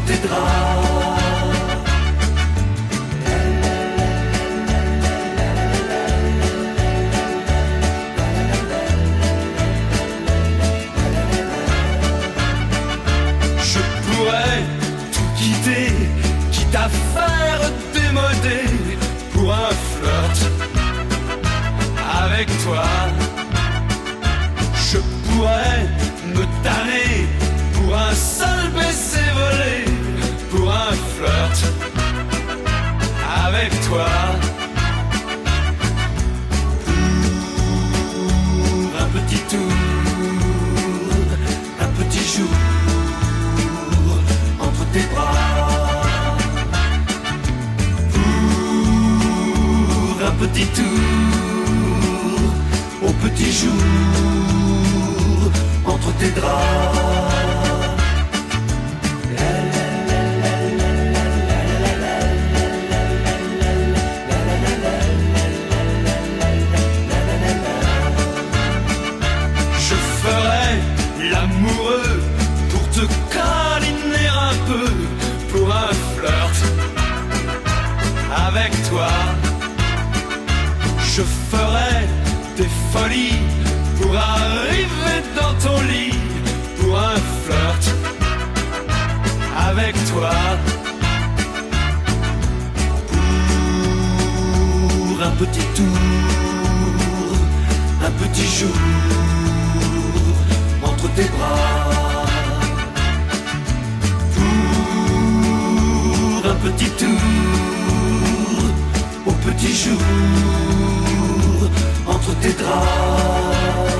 tes draps. Je pourrais tout quitter, quitte à faire démoder pour un flirt avec toi. Je pourrais me tanner pour un seul baiser volé, pour un flirt avec toi. Pour un petit tour, un petit jour entre tes bras. Pour un petit tour, au petit jour entre tes draps. Je ferai l'amoureux pour te câliner un peu, pour un flirt avec toi. Je ferai des folies pour arriver dans ton lit, pour un flirt avec toi. Pour un petit tour, un petit jour entre tes bras. Pour un petit tour, au petit jour entre tes draps.